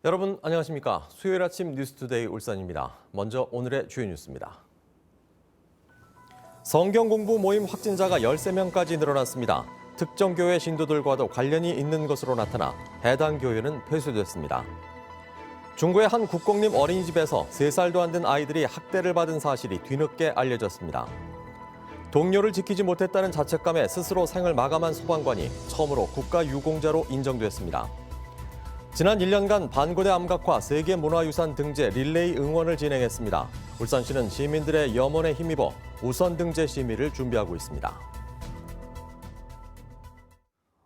여러분 안녕하십니까? 수요일 아침 뉴스투데이 울산입니다. 먼저 오늘의 주요 뉴스입니다. 성경 공부 모임 확진자가 13명까지 늘어났습니다. 특정 교회 신도들과도 관련이 있는 것으로 나타나 해당 교회는 폐쇄됐습니다. 중구의 한 국공립 어린이집에서 3살도 안 된 아이들이 학대를 받은 사실이 뒤늦게 알려졌습니다. 동료를 지키지 못했다는 자책감에 스스로 생을 마감한 소방관이 처음으로 국가유공자로 인정됐습니다. 지난 1년간 반고대 암각화 세계문화유산 등재 릴레이 응원을 진행했습니다. 울산시는 시민들의 염원에 힘입어 우선 등재 심의를 준비하고 있습니다.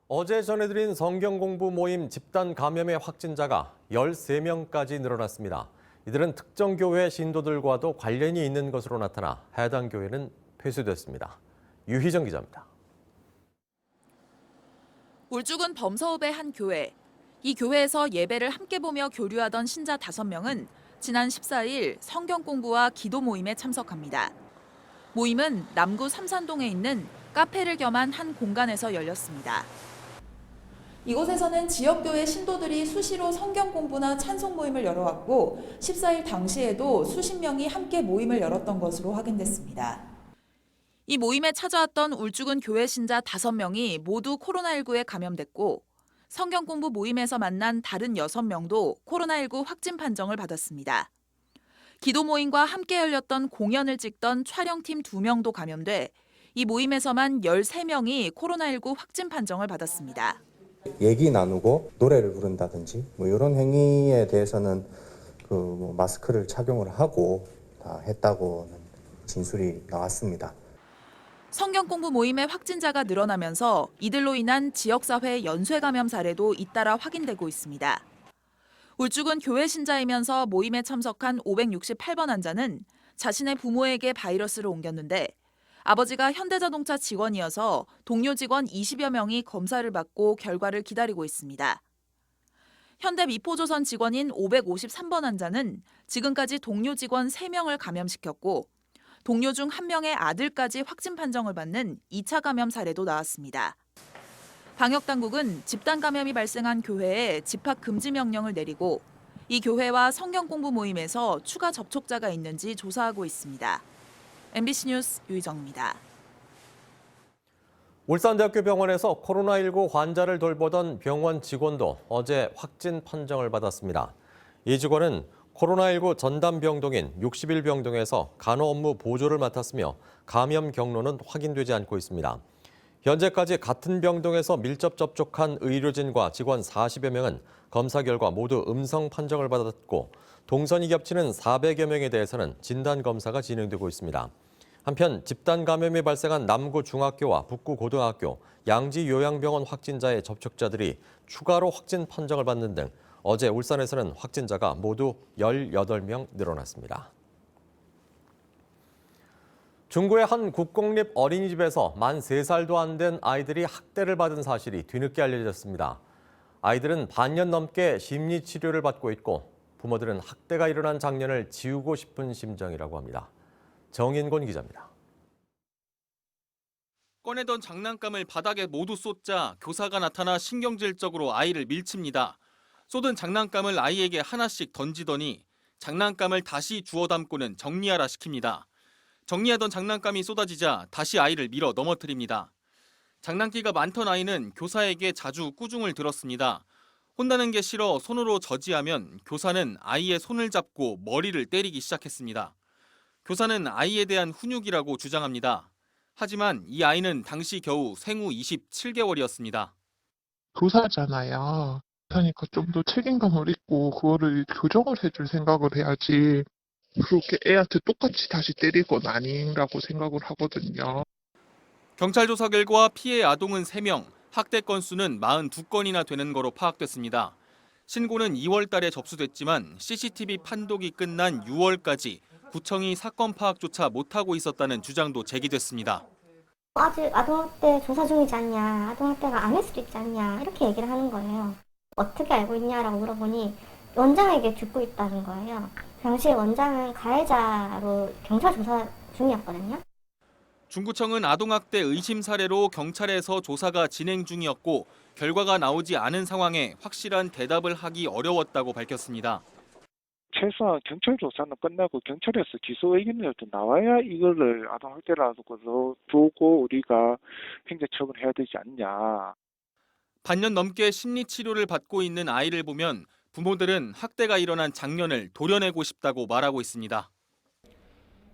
어제 전해드린 성경 공부 모임 집단 감염의 확진자가 13명까지 늘어났습니다. 이들은 특정 교회 신도들과도 관련이 있는 것으로 나타나 해당 교회는 폐쇄됐습니다. 유희정 기자입니다. 울주군 범서읍의 한 교회. 이 교회에서 예배를 함께 보며 교류하던 신자 5명은 지난 14일 성경 공부와 기도 모임에 참석합니다. 모임은 남구 삼산동에 있는 카페를 겸한 한 공간에서 열렸습니다. 이곳에서는 지역교회 신도들이 수시로 성경 공부나 찬송 모임을 열어왔고 14일 당시에도 수십 명이 함께 모임을 열었던 것으로 확인됐습니다. 이 모임에 찾아왔던 울주군 교회 신자 5명이 모두 코로나19에 감염됐고 성경 공부 모임에서 만난 다른 6명도 코로나19 확진 판정을 받았습니다. 기도 모임과 함께 열렸던 공연을 찍던 촬영팀 2명도 감염돼 이 모임에서만 13명이 코로나19 확진 판정을 받았습니다. 얘기 나누고 노래를 부른다든지 이런 행위에 대해서는 마스크를 착용을 하고 다 했다고는 진술이 나왔습니다. 성경 공부 모임의 확진자가 늘어나면서 이들로 인한 지역사회 연쇄 감염 사례도 잇따라 확인되고 있습니다. 울주군 교회 신자이면서 모임에 참석한 568번 환자는 자신의 부모에게 바이러스를 옮겼는데 아버지가 현대자동차 직원이어서 동료 직원 20여 명이 검사를 받고 결과를 기다리고 있습니다. 현대미포조선 직원인 553번 환자는 지금까지 동료 직원 3명을 감염시켰고 동료 중 1명의 아들까지 확진 판정을 받는 2차 감염 사례도 나왔습니다. 방역당국은 집단 감염이 발생한 교회에 집합 금지 명령을 내리고 이 교회와 성경 공부 모임에서 추가 접촉자가 있는지 조사하고 있습니다. MBC 뉴스 유희정입니다. 울산대학교 병원에서 코로나19 환자를 돌보던 병원 직원도 어제 확진 판정을 받았습니다. 이 직원은 코로나19 전담병동인 61병동에서 간호 업무 보조를 맡았으며 감염 경로는 확인되지 않고 있습니다. 현재까지 같은 병동에서 밀접 접촉한 의료진과 직원 40여 명은 검사 결과 모두 음성 판정을 받았고 동선이 겹치는 400여 명에 대해서는 진단검사가 진행되고 있습니다. 한편 집단 감염이 발생한 남구 중학교와 북구 고등학교, 양지 요양병원 확진자의 접촉자들이 추가로 확진 판정을 받는 등 어제 울산에서는 확진자가 모두 18명 늘어났습니다. 중구의 한 국공립 어린이집에서 만 3살도 안 된 아이들이 학대를 받은 사실이 뒤늦게 알려졌습니다. 아이들은 반년 넘게 심리치료를 받고 있고 부모들은 학대가 일어난 장면을 지우고 싶은 심정이라고 합니다. 정인곤 기자입니다. 꺼내던 장난감을 바닥에 모두 쏟자 교사가 나타나 신경질적으로 아이를 밀칩니다. 쏟은 장난감을 아이에게 하나씩 던지더니 장난감을 다시 주워 담고는 정리하라 시킵니다. 정리하던 장난감이 쏟아지자 다시 아이를 밀어 넘어뜨립니다. 장난기가 많던 아이는 교사에게 자주 꾸중을 들었습니다. 혼나는 게 싫어 손으로 저지하면 교사는 아이의 손을 잡고 머리를 때리기 시작했습니다. 교사는 아이에 대한 훈육이라고 주장합니다. 하지만 이 아이는 당시 겨우 생후 27개월이었습니다. 교사잖아요. 그러니까 좀 더 책임감을 잊고 그거를 교정을 해줄 생각을 해야지 그렇게 애한테 똑같이 다시 때릴 건 아니라고 생각을 하거든요. 경찰 조사 결과 피해 아동은 3명, 학대 건수는 42건이나 되는 거로 파악됐습니다. 신고는 2월 달에 접수됐지만 CCTV 판독이 끝난 6월까지 구청이 사건 파악조차 못하고 있었다는 주장도 제기됐습니다. 아직 아동학대 조사 중이지 않냐, 아동학대가 안 했을 수도 있지 않냐 이렇게 얘기를 하는 거예요. 어떻게 알고 있냐라고 물어보니 원장에게 듣고 있다는 거예요. 당시 원장은 가해자로 경찰 조사 중이었거든요. 중구청은 아동학대 의심 사례로 경찰에서 조사가 진행 중이었고 결과가 나오지 않은 상황에 확실한 대답을 하기 어려웠다고 밝혔습니다. 최소한 경찰 조사는 끝나고 경찰에서 기소 의견이라도 나와야 이거를 아동학대라고 보고 우리가 행정처분해야 되지 않냐. 반년 넘게 심리치료를 받고 있는 아이를 보면 부모들은 학대가 일어난 작년을 도려내고 싶다고 말하고 있습니다.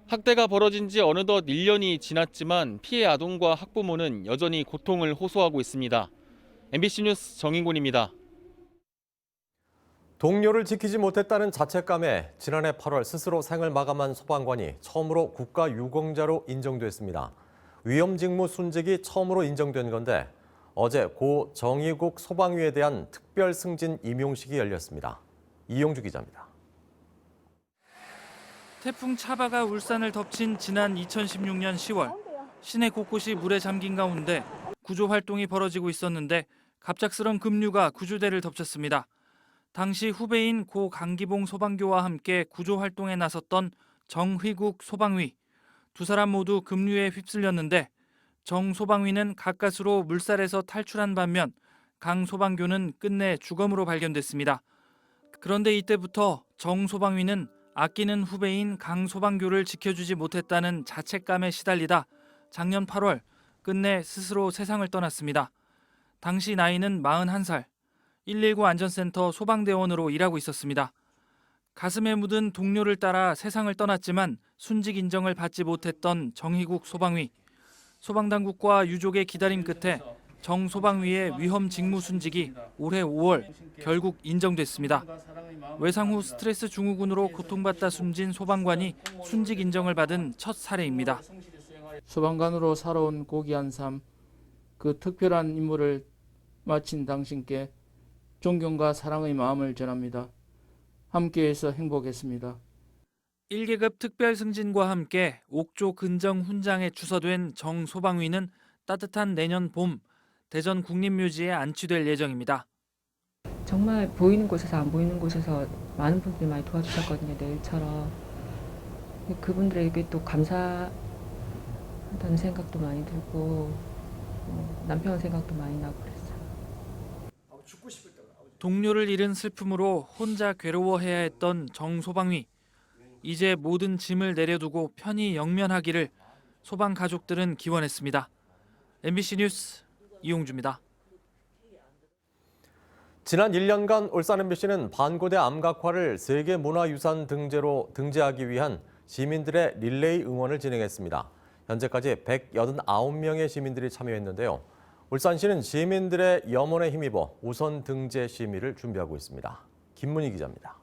학대가 벌어진 지 어느덧 1년이 지났지만 피해 아동과 학부모는 여전히 고통을 호소하고 있습니다. MBC 뉴스 정인곤입니다. 동료를 지키지 못했다는 자책감에 지난해 8월 스스로 생을 마감한 소방관이 처음으로 국가유공자로 인정됐습니다. 위험직무 순직이 처음으로 인정된 건데 어제 고 정의국 소방위에 대한 특별 승진 임용식이 열렸습니다. 이용주 기자입니다. 태풍 차바가 울산을 덮친 지난 2016년 10월 시내 곳곳이 물에 잠긴 가운데 구조 활동이 벌어지고 있었는데 갑작스런 급류가 구조대를 덮쳤습니다. 당시 후배인 고 강기봉 소방교와 함께 구조 활동에 나섰던 정휘국 소방위. 두 사람 모두 급류에 휩쓸렸는데 정 소방위는 가까스로 물살에서 탈출한 반면 강 소방교는 끝내 주검으로 발견됐습니다. 그런데 이때부터 정 소방위는 아끼는 후배인 강 소방교를 지켜주지 못했다는 자책감에 시달리다 작년 8월 끝내 스스로 세상을 떠났습니다. 당시 나이는 41살. 119 안전센터 소방대원으로 일하고 있었습니다. 가슴에 묻은 동료를 따라 세상을 떠났지만 순직 인정을 받지 못했던 정희국 소방위. 소방당국과 유족의 기다림 끝에 정 소방위의 위험 직무 순직이 올해 5월 결국 인정됐습니다. 외상 후 스트레스 증후군으로 고통받다 숨진 소방관이 순직 인정을 받은 첫 사례입니다. 소방관으로 살아온 고귀한 삶, 그 특별한 임무를 마친 당신께 존경과 사랑의 마음을 전합니다. 함께해서 행복했습니다. 1계급 특별 승진과 함께 옥조 근정 훈장에 추서된 정 소방위는 따뜻한 내년 봄 대전 국립묘지에 안치될 예정입니다. 정말 보이는 곳에서 안 보이는 곳에서 많은 분들이 많이 도와주셨거든요. 내일처럼. 그분들에게 또 감사하다는 생각도 많이 들고 남편 생각도 많이 나고 그랬어요. 동료를 잃은 슬픔으로 혼자 괴로워해야 했던 정 소방위. 이제 모든 짐을 내려두고 편히 영면하기를 소방 가족들은 기원했습니다. MBC 뉴스 이용주입니다. 지난 1년간 울산 MBC는 반고대 암각화를 세계문화유산 등재로 등재하기 위한 시민들의 릴레이 응원을 진행했습니다. 현재까지 189명의 시민들이 참여했는데요. 울산시는 시민들의 염원에 힘입어 우선 등재 심의를 준비하고 있습니다. 김문희 기자입니다.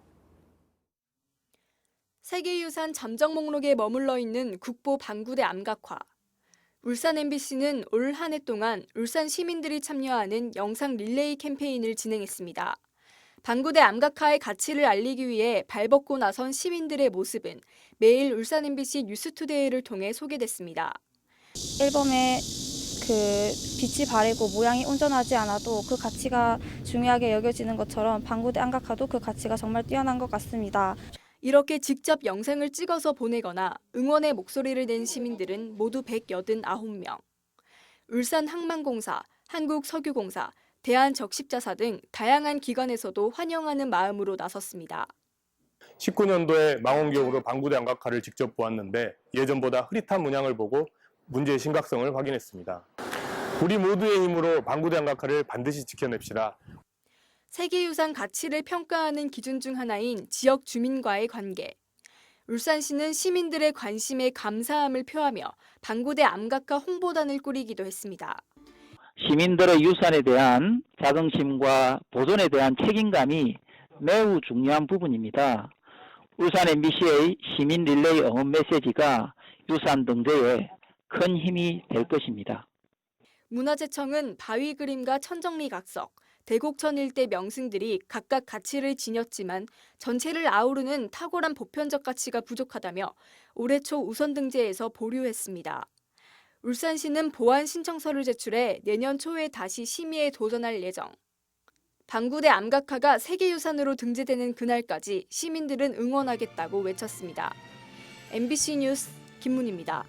세계유산 잠정 목록에 머물러 있는 국보 반구대 암각화. 울산 MBC는 올 한 해 동안 울산 시민들이 참여하는 영상 릴레이 캠페인을 진행했습니다. 반구대 암각화의 가치를 알리기 위해 발벗고 나선 시민들의 모습은 매일 울산 MBC 뉴스투데이를 통해 소개됐습니다. 앨범에 빛이 바래고 모양이 온전하지 않아도 그 가치가 중요하게 여겨지는 것처럼 반구대 암각화도 그 가치가 정말 뛰어난 것 같습니다. 이렇게 직접 영상을 찍어서 보내거나 응원의 목소리를 낸 시민들은 모두 189명. 울산항만공사, 한국석유공사, 대한적십자사 등 다양한 기관에서도 환영하는 마음으로 나섰습니다. 19년도에 망원경으로 반구대 암각화를 직접 보았는데 예전보다 흐릿한 문양을 보고 문제의 심각성을 확인했습니다. 우리 모두의 힘으로 반구대 암각화를 반드시 지켜냅시다. 세계유산 가치를 평가하는 기준 중 하나인 지역 주민과의 관계. 울산시는 시민들의 관심에 감사함을 표하며 반구대 암각화 홍보단을 꾸리기도 했습니다. 시민들의 유산에 대한 자긍심과 보존에 대한 책임감이 매우 중요한 부분입니다. 울산 MBC의 시민 릴레이 응원 메시지가 유산 등재에 큰 힘이 될 것입니다. 문화재청은 바위 그림과 천정리 각석, 대곡천 일대 명승들이 각각 가치를 지녔지만 전체를 아우르는 탁월한 보편적 가치가 부족하다며 올해 초 우선 등재에서 보류했습니다. 울산시는 보완 신청서를 제출해 내년 초에 다시 심의에 도전할 예정. 반구대 암각화가 세계유산으로 등재되는 그날까지 시민들은 응원하겠다고 외쳤습니다. MBC 뉴스 김문희입니다.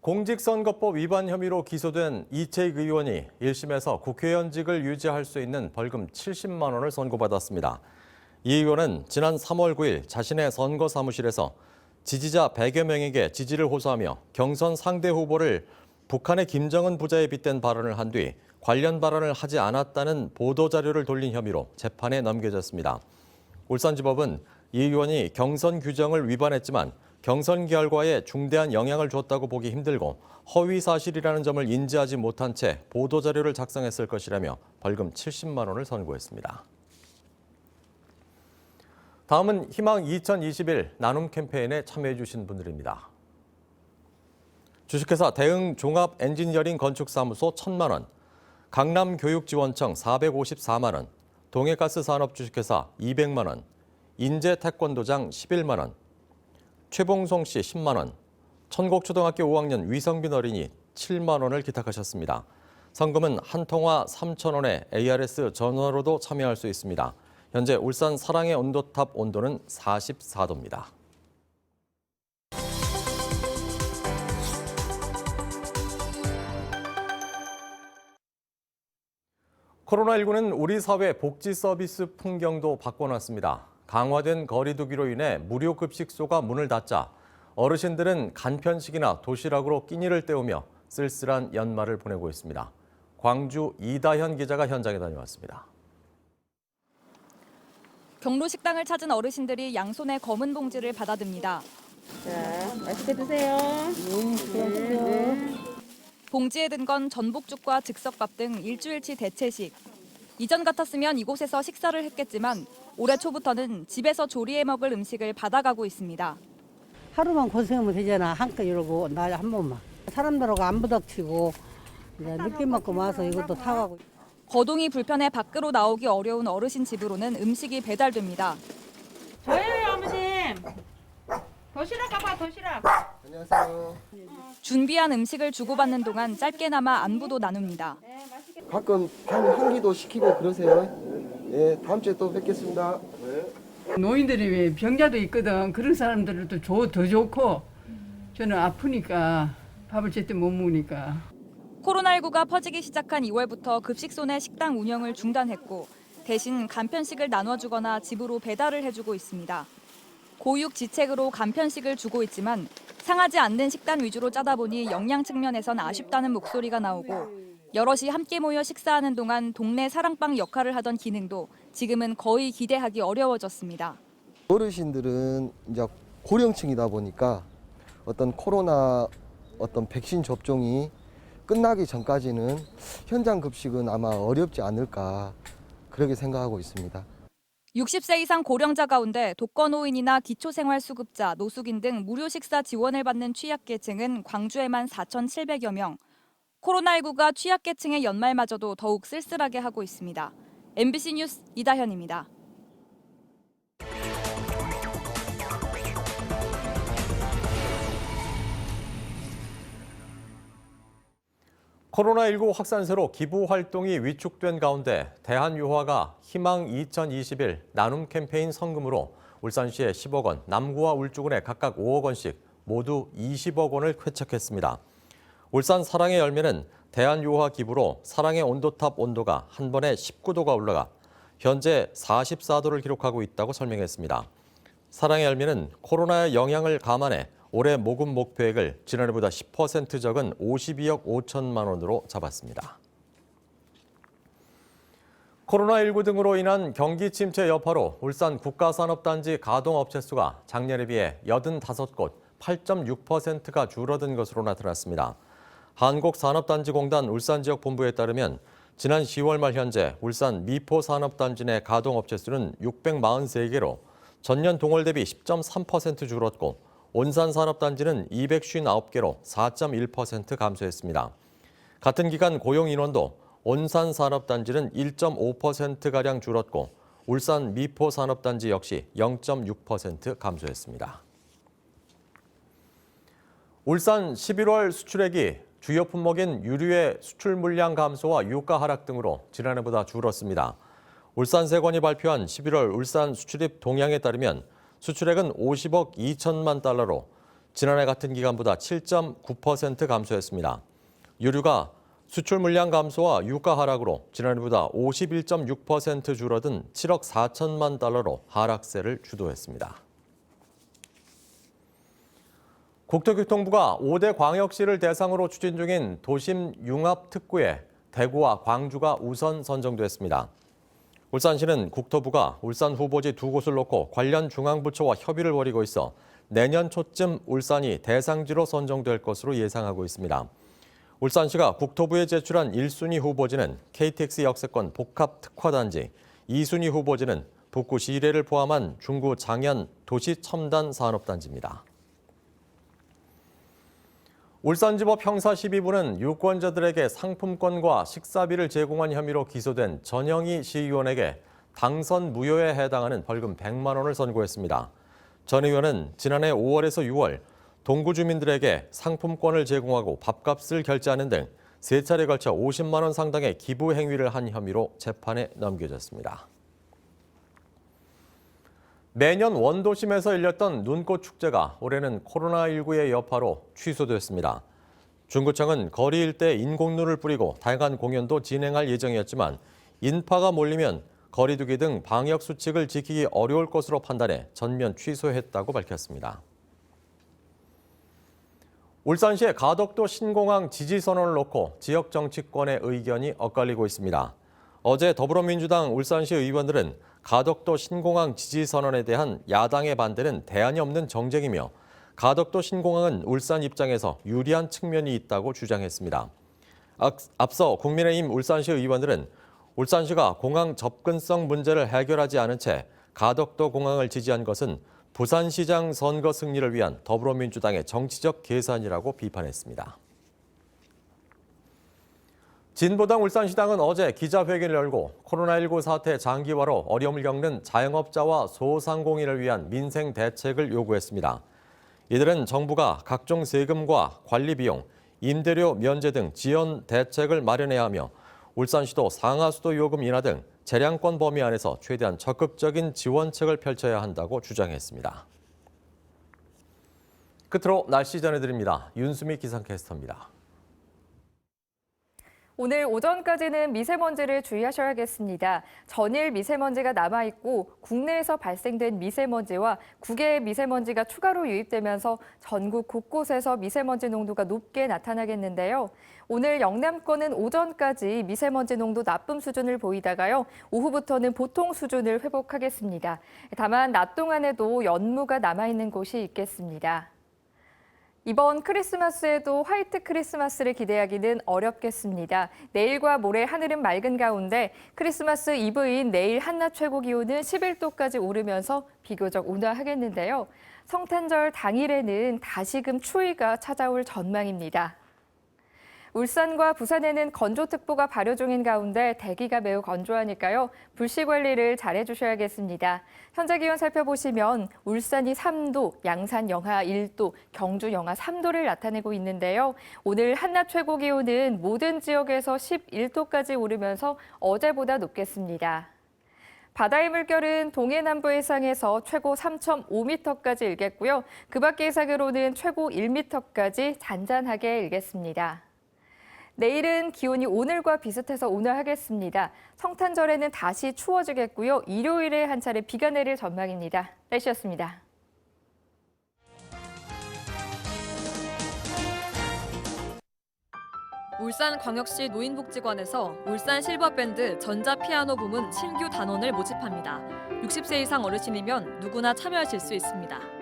공직선거법 위반 혐의로 기소된 이채익 의원이 1심에서 국회의원직을 유지할 수 있는 벌금 70만 원을 선고받았습니다. 이 의원은 지난 3월 9일 자신의 선거 사무실에서 지지자 100여 명에게 지지를 호소하며 경선 상대 후보를 북한의 김정은 부자에 빗댄 발언을 한 뒤 관련 발언을 하지 않았다는 보도자료를 돌린 혐의로 재판에 넘겨졌습니다. 울산지법은 이 의원이 경선 규정을 위반했지만 경선 결과에 중대한 영향을 줬다고 보기 힘들고 허위 사실이라는 점을 인지하지 못한 채 보도자료를 작성했을 것이라며 벌금 70만 원을 선고했습니다. 다음은 희망 2021 나눔 캠페인에 참여해 주신 분들입니다. 주식회사 대응 종합 엔지니어링 건축사무소 1,000만 원, 강남교육지원청 454만 원, 동해가스 산업 주식회사 200만 원, 인제 태권도장 11만 원, 최봉송 씨 10만 원, 천곡초등학교 5학년 위성빈 어린이 7만 원을 기탁하셨습니다. 성금은 한 통화 3천 원에 ARS 전화로도 참여할 수 있습니다. 현재 울산 사랑의 온도탑 온도는 44도입니다. 코로나19는 우리 사회 복지 서비스 풍경도 바꿔놨습니다. 강화된 거리 두기로 인해 무료 급식소가 문을 닫자 어르신들은 간편식이나 도시락으로 끼니를 때우며 쓸쓸한 연말을 보내고 있습니다. 광주 이다현 기자가 현장에 다녀왔습니다. 경로 식당을 찾은 어르신들이 양손에 검은 봉지를 받아듭니다. 자, 맛있게 드세요. 봉지에 든 건 전복죽과 즉석밥 등 일주일치 대체식. 이전 같았으면 이곳에서 식사를 했겠지만 올해 초부터는 집에서 조리해 먹을 음식을 받아가고 있습니다. 하루만 고생하면 되잖아. 한껏 이러고 나 한 번만. 사람들하고 안 부닥치고 이제 늦게 먹고 와서 이것도 타가고. 거동이 불편해 밖으로 나오기 어려운 어르신 집으로는 음식이 배달됩니다. 저예요, 아버님. 도시락 가봐, 도시락. 안녕하세요. 준비한 음식을 주고받는 동안 짧게나마 안부도 나눕니다. 가끔 한 끼도 시키고 그러세요. 예, 다음 주에 또 뵙겠습니다. 노인들이 왜 병자도 있거든. 그런 사람들도 더 좋고 저는 아프니까 밥을 제때 못 먹으니까. 코로나19가 퍼지기 시작한 2월부터 급식소 내 식당 운영을 중단했고 대신 간편식을 나눠주거나 집으로 배달을 해주고 있습니다. 고육지책으로 간편식을 주고 있지만 상하지 않는 식단 위주로 짜다 보니 영양 측면에선 아쉽다는 목소리가 나오고 여럿이 함께 모여 식사하는 동안 동네 사랑방 역할을 하던 기능도 지금은 거의 기대하기 어려워졌습니다. 어르신들은 이제 고령층이다 보니까 어떤 코로나 백신 접종이 끝나기 전까지는 현장 급식은 아마 어렵지 않을까 그렇게 생각하고 있습니다. 60세 이상 고령자 가운데 독거노인이나 기초생활수급자, 노숙인 등 무료 식사 지원을 받는 취약계층은 광주에만 4,700여 명. 코로나19가 취약계층의 연말마저도 더욱 쓸쓸하게 하고 있습니다. MBC 뉴스 이다현입니다. 코로나19 확산세로 기부 활동이 위축된 가운데 대한유화가 희망 2021 나눔 캠페인 성금으로 울산시에 10억 원, 남구와 울주군에 각각 5억 원씩 모두 20억 원을 쾌척했습니다. 울산 사랑의 열매는 대한유화 기부로 사랑의 온도탑 온도가 한 번에 19도가 올라가 현재 44도를 기록하고 있다고 설명했습니다. 사랑의 열매는 코로나의 영향을 감안해 올해 모금 목표액을 지난해보다 10% 적은 52억 5천만 원으로 잡았습니다. 코로나19 등으로 인한 경기 침체 여파로 울산 국가산업단지 가동업체 수가 작년에 비해 85곳, 8.6%가 줄어든 것으로 나타났습니다. 한국산업단지공단 울산지역본부에 따르면 지난 10월 말 현재 울산 미포산업단지 내 가동업체 수는 643개로 전년 동월 대비 10.3% 줄었고 온산산업단지는 259개로 4.1% 감소했습니다. 같은 기간 고용인원도 온산산업단지는 1.5%가량 줄었고 울산 미포산업단지 역시 0.6% 감소했습니다. 울산 11월 수출액이 주요 품목인 유류의 수출 물량 감소와 유가 하락 등으로 지난해보다 줄었습니다. 울산세관이 발표한 11월 울산 수출입 동향에 따르면 수출액은 50억 2천만 달러로 지난해 같은 기간보다 7.9% 감소했습니다. 유류가 수출 물량 감소와 유가 하락으로 지난해보다 51.6% 줄어든 7억 4천만 달러로 하락세를 주도했습니다. 국토교통부가 5대 광역시를 대상으로 추진 중인 도심 융합 특구에 대구와 광주가 우선 선정됐습니다. 울산시는 국토부가 울산 후보지 2곳을 놓고 관련 중앙부처와 협의를 벌이고 있어 내년 초쯤 울산이 대상지로 선정될 것으로 예상하고 있습니다. 울산시가 국토부에 제출한 1순위 후보지는 KTX 역세권 복합 특화단지, 2순위 후보지는 북구 시래를 포함한 중구 장현 도시첨단 산업단지입니다. 울산지법 형사 12부는 유권자들에게 상품권과 식사비를 제공한 혐의로 기소된 전영희 시의원에게 당선 무효에 해당하는 벌금 100만 원을 선고했습니다. 전 의원은 지난해 5월에서 6월 동구 주민들에게 상품권을 제공하고 밥값을 결제하는 등 3차례에 걸쳐 50만 원 상당의 기부 행위를 한 혐의로 재판에 넘겨졌습니다. 매년 원도심에서 열렸던 눈꽃 축제가 올해는 코로나19의 여파로 취소됐습니다. 중구청은 거리 일대에 인공눈을 뿌리고 다양한 공연도 진행할 예정이었지만 인파가 몰리면 거리두기 등 방역 수칙을 지키기 어려울 것으로 판단해 전면 취소했다고 밝혔습니다. 울산시의 가덕도 신공항 지지 선언을 놓고 지역 정치권의 의견이 엇갈리고 있습니다. 어제 더불어민주당 울산시 의원들은 가덕도 신공항 지지 선언에 대한 야당의 반대는 대안이 없는 정쟁이며 가덕도 신공항은 울산 입장에서 유리한 측면이 있다고 주장했습니다. 앞서 국민의힘 울산시 의원들은 울산시가 공항 접근성 문제를 해결하지 않은 채 가덕도 공항을 지지한 것은 부산시장 선거 승리를 위한 더불어민주당의 정치적 계산이라고 비판했습니다. 진보당 울산시당은 어제 기자회견을 열고 코로나19 사태 장기화로 어려움을 겪는 자영업자와 소상공인을 위한 민생 대책을 요구했습니다. 이들은 정부가 각종 세금과 관리 비용, 임대료 면제 등 지원 대책을 마련해야 하며 울산시도 상하수도 요금 인하 등 재량권 범위 안에서 최대한 적극적인 지원책을 펼쳐야 한다고 주장했습니다. 끝으로 날씨 전해드립니다. 윤수미 기상캐스터입니다. 오늘 오전까지는 미세먼지를 주의하셔야겠습니다. 전일 미세먼지가 남아있고 국내에서 발생된 미세먼지와 국외의 미세먼지가 추가로 유입되면서 전국 곳곳에서 미세먼지 농도가 높게 나타나겠는데요. 오늘 영남권은 오전까지 미세먼지 농도 나쁨 수준을 보이다가요. 오후부터는 보통 수준을 회복하겠습니다. 다만 낮 동안에도 연무가 남아있는 곳이 있겠습니다. 이번 크리스마스에도 화이트 크리스마스를 기대하기는 어렵겠습니다. 내일과 모레 하늘은 맑은 가운데 크리스마스 이브인 내일 한낮 최고 기온은 11도까지 오르면서 비교적 온화하겠는데요. 성탄절 당일에는 다시금 추위가 찾아올 전망입니다. 울산과 부산에는 건조특보가 발효 중인 가운데 대기가 매우 건조하니까요. 불씨 관리를 잘 해주셔야겠습니다. 현재 기온 살펴보시면 울산이 3도, 양산 영하 1도, 경주 영하 3도를 나타내고 있는데요. 오늘 한낮 최고 기온은 모든 지역에서 11도까지 오르면서 어제보다 높겠습니다. 바다의 물결은 동해 남부 해상에서 최고 3.5m까지 일겠고요. 그 밖의 해상으로는 최고 1m까지 잔잔하게 일겠습니다. 내일은 기온이 오늘과 비슷해서 온화하겠습니다. 성탄절에는 다시 추워지겠고요. 일요일에 한 차례 비가 내릴 전망입니다. 날씨였습니다. 울산광역시 노인복지관에서 울산 실버밴드 전자피아노 부문 신규 단원을 모집합니다. 60세 이상 어르신이면 누구나 참여하실 수 있습니다.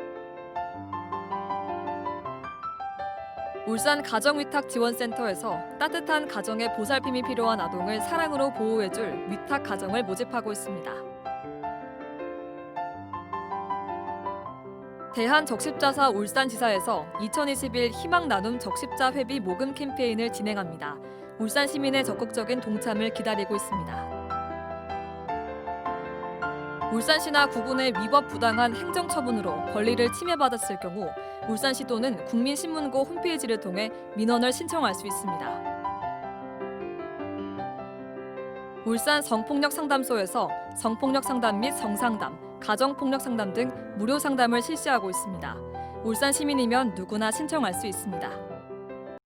울산 가정위탁지원센터에서 따뜻한 가정의 보살핌이 필요한 아동을 사랑으로 보호해줄 위탁 가정을 모집하고 있습니다. 대한적십자사 울산지사에서 2021 희망나눔 적십자 회비 모금 캠페인을 진행합니다. 울산 시민의 적극적인 동참을 기다리고 있습니다. 울산시나 구군의 위법 부당한 행정처분으로 권리를 침해받았을 경우 울산시도는 국민신문고 홈페이지를 통해 민원을 신청할 수 있습니다. 울산 성폭력상담소에서 성폭력 상담 및 성상담, 가정폭력 상담 등 무료 상담을 실시하고 있습니다. 울산 시민이면 누구나 신청할 수 있습니다.